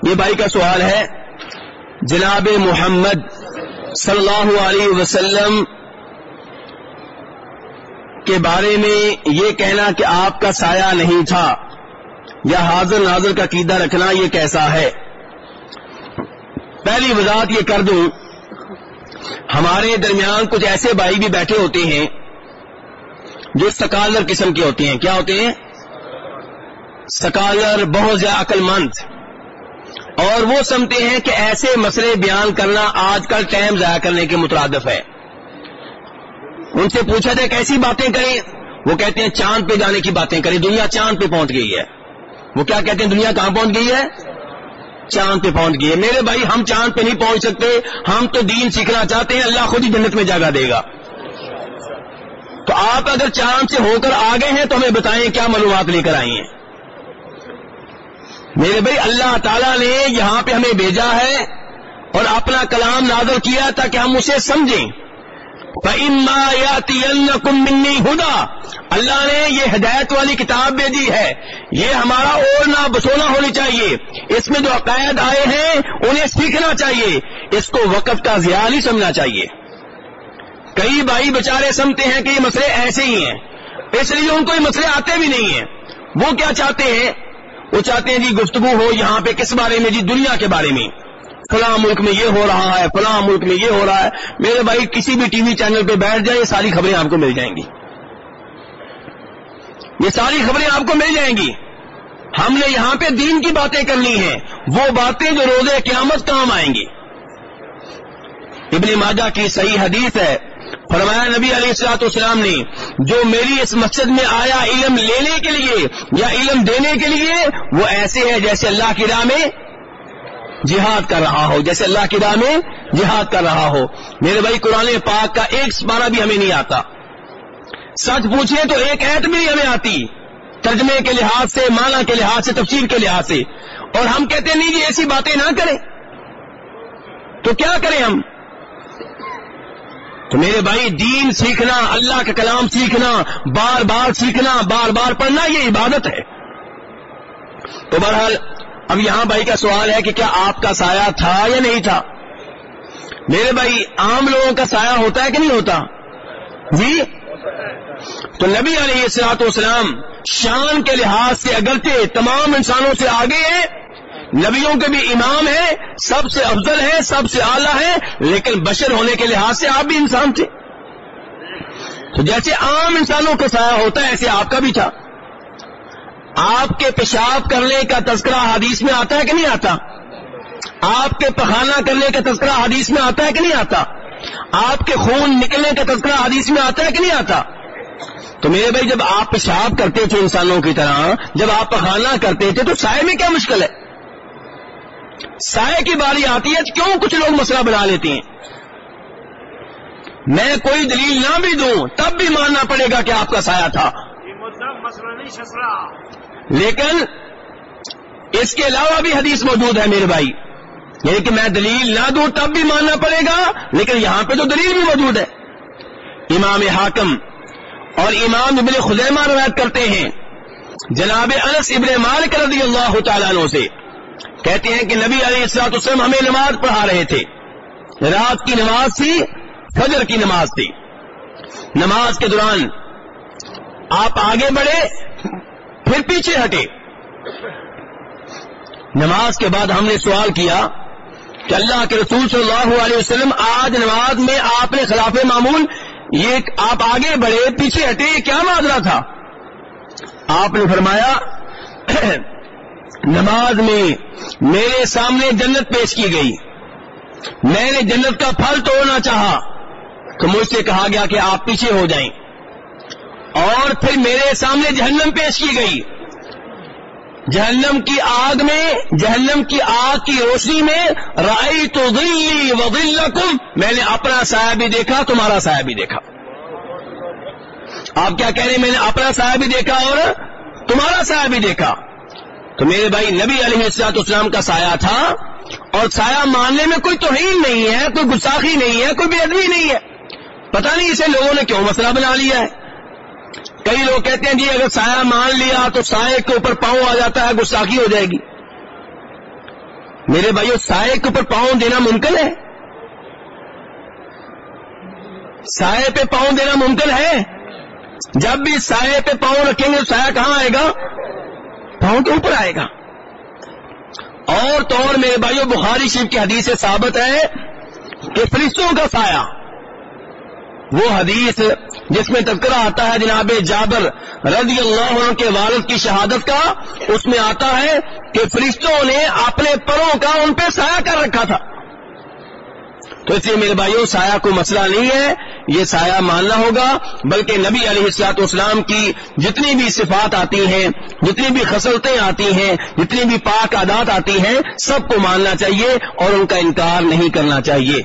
یہ بھائی کا سوال ہے، جناب محمد صلی اللہ علیہ وسلم کے بارے میں یہ کہنا کہ آپ کا سایہ نہیں تھا یا حاضر ناظر کا عقیدہ رکھنا، یہ کیسا ہے؟ پہلی وضاحت یہ کر دوں، ہمارے درمیان کچھ ایسے بھائی بھی بیٹھے ہوتے ہیں جو سکالر قسم کے ہوتے ہیں۔ کیا ہوتے ہیں؟ سکالر، بہت زیادہ عقل مند، اور وہ سمجھتے ہیں کہ ایسے مسئلے بیان کرنا آج کل ٹائم ضائع کرنے کے مترادف ہے۔ ان سے پوچھا جائے کیسی باتیں کریں، وہ کہتے ہیں چاند پہ جانے کی باتیں کریں، دنیا چاند پہ پہنچ گئی ہے۔ وہ کیا کہتے ہیں؟ دنیا کہاں پہنچ گئی ہے؟ چاند پہ پہنچ گئی ہے۔ میرے بھائی، ہم چاند پہ نہیں پہنچ سکتے، ہم تو دین سیکھنا چاہتے ہیں، اللہ خود ہی جنت میں جگہ دے گا۔ تو آپ اگر چاند سے ہو کر آ گئے ہیں تو ہمیں بتائیں کیا معلومات لے کر آئی ہیں۔ میرے بھائی، اللہ تعالیٰ نے یہاں پہ ہمیں بھیجا ہے اور اپنا کلام نازل کیا تاکہ ہم اسے سمجھیں۔ فَإِمَّا يَأْتِيَنَّكُم مِّنِّي هُدًى، اللہ نے یہ ہدایت والی کتاب بھیجی ہے، یہ ہمارا اوڑھنا بسونا ہونی چاہیے، اس میں جو عقائد آئے ہیں انہیں سیکھنا چاہیے، اس کو وقت کا ضیاع نہیں سمجھنا چاہیے۔ کئی بھائی بچارے سمجھتے ہیں کہ یہ مسئلے ایسے ہی ہیں، اس لیے ان کو یہ مسئلے آتے بھی نہیں ہیں۔ وہ کیا چاہتے ہیں؟ وہ چاہتے ہیں جی گفتگو ہو یہاں پہ کس بارے میں؟ جی دنیا کے بارے میں، فلاں ملک میں یہ ہو رہا ہے، فلاں ملک میں یہ ہو رہا ہے۔ میرے بھائی، کسی بھی ٹی وی چینل پہ بیٹھ جائیں، یہ ساری خبریں آپ کو مل جائیں گی، یہ ساری خبریں آپ کو مل جائیں گی۔ ہم نے یہاں پہ دین کی باتیں کرنی ہیں، وہ باتیں جو روز قیامت کام آئیں گی۔ ابن ماجہ کی صحیح حدیث ہے، فرمایا نبی علیہ الصلوۃ والسلام نے، جو میری اس مسجد میں آیا علم لینے کے لیے یا علم دینے کے لیے، وہ ایسے ہے جیسے اللہ کی راہ میں جہاد کر رہا ہو، جیسے اللہ کی راہ میں جہاد کر رہا ہو۔ میرے بھائی، قرآن پاک کا ایک سپارہ بھی ہمیں نہیں آتا، سچ پوچھیں تو ایک ایت بھی ہمیں آتی، ترجمے کے لحاظ سے، معنی کے لحاظ سے، تفسیر کے لحاظ سے، اور ہم کہتے ہیں نہیں جی ایسی باتیں نہ کریں۔ تو کیا کریں ہم؟ تو میرے بھائی، دین سیکھنا، اللہ کا کلام سیکھنا، بار بار سیکھنا، بار بار پڑھنا، یہ عبادت ہے۔ تو بہرحال اب یہاں بھائی کا سوال ہے کہ کیا آپ کا سایہ تھا یا نہیں تھا؟ میرے بھائی، عام لوگوں کا سایہ ہوتا ہے کہ نہیں ہوتا؟ جی، تو نبی علیہ الصلوۃ والسلام شان کے لحاظ سے اگرچہ تمام انسانوں سے آگے ہیں، نبیوں کے بھی امام ہیں، سب سے افضل ہیں، سب سے اعلیٰ ہیں، لیکن بشر ہونے کے لحاظ سے آپ بھی انسان تھے۔ تو جیسے عام انسانوں کا سایہ ہوتا ہے ایسے آپ کا بھی تھا۔ آپ کے پیشاب کرنے کا تذکرہ حدیث میں آتا ہے کہ نہیں آتا؟ آپ کے پخانہ کرنے کا تذکرہ حدیث میں آتا ہے کہ نہیں آتا؟ آپ کے خون نکلنے کا تذکرہ حدیث میں آتا ہے کہ نہیں آتا؟ تو میرے بھائی، جب آپ پیشاب کرتے تھے انسانوں کی طرح، جب آپ پخانہ کرتے تھے تو سائے میں کیا مشکل ہے؟ سائے کی باری آتی ہے، کیوں کچھ لوگ مسئلہ بنا لیتے ہیں؟ میں کوئی دلیل نہ بھی دوں تب بھی ماننا پڑے گا کہ آپ کا سایہ تھا، لیکن اس کے علاوہ بھی حدیث موجود ہے میرے بھائی، یعنی کہ میں دلیل نہ دوں تب بھی ماننا پڑے گا، لیکن یہاں پہ تو دلیل بھی موجود ہے۔ امام حاکم اور امام ابن خزیمہ روایت کرتے ہیں جناب انس ابن مالک رضی اللہ تعالیٰ عنہ سے، کہتے ہیں کہ نبی علیہ الصلوۃ والسلام ہمیں نماز پڑھا رہے تھے، رات کی نماز تھی، فجر کی نماز تھی۔ نماز کے دوران آپ آگے بڑھے پھر پیچھے ہٹے۔ نماز کے بعد ہم نے سوال کیا کہ اللہ کے رسول صلی اللہ علیہ وسلم، آج نماز میں آپ نے خلاف معمول، یہ آپ آگے بڑھے پیچھے ہٹے، یہ کیا معاملہ تھا؟ آپ نے فرمایا نماز میں میرے سامنے جنت پیش کی گئی، میں نے جنت کا پھل توڑنا چاہا تو مجھ سے کہا گیا کہ آپ پیچھے ہو جائیں، اور پھر میرے سامنے جہنم پیش کی گئی، جہنم کی آگ میں، جہنم کی آگ کی روشنی میں رأیت ظلی وظلکم، میں نے اپنا سایہ بھی دیکھا، تمہارا سایہ بھی دیکھا۔ آپ کیا کہہ رہے ہیں؟ میں نے اپنا سایہ بھی دیکھا اور تمہارا سایہ بھی دیکھا۔ تو میرے بھائی، نبی علیہ الصلوۃ والسلام کا سایہ تھا، اور سایہ ماننے میں کوئی توہین نہیں ہے، کوئی گستاخی نہیں ہے، کوئی بے ادبی نہیں ہے۔ پتہ نہیں اسے لوگوں نے کیوں مسئلہ بنا لیا ہے۔ کئی لوگ کہتے ہیں جی اگر سایہ مان لیا تو سائے کے اوپر پاؤں آ جاتا ہے، گستاخی ہو جائے گی۔ میرے بھائیو سائے کے اوپر پاؤں دینا ممکن ہے؟ سائے پہ پاؤں دینا ممکن ہے؟ جب بھی سائے پہ پاؤں رکھیں گے تو سایہ کہاں آئے گا؟ پاؤں کے اوپر آئے گا. اور تو اور میرے بھائیو بخاری شریف کی حدیث سے ثابت ہے کہ فرشتوں کا سایہ، وہ حدیث جس میں تذکرہ آتا ہے جناب جابر رضی اللہ عنہ کے والد کی شہادت کا، اس میں آتا ہے کہ فرشتوں نے اپنے پروں کا ان پہ سایہ کر رکھا تھا. تو اس لیے میرے بھائیوں سایہ کوئی مسئلہ نہیں ہے، یہ سایہ ماننا ہوگا. بلکہ نبی علیہ الصلوۃ والسلام کی جتنی بھی صفات آتی ہیں، جتنی بھی خصلتیں آتی ہیں، جتنی بھی پاک عادات آتی ہیں، سب کو ماننا چاہیے اور ان کا انکار نہیں کرنا چاہیے.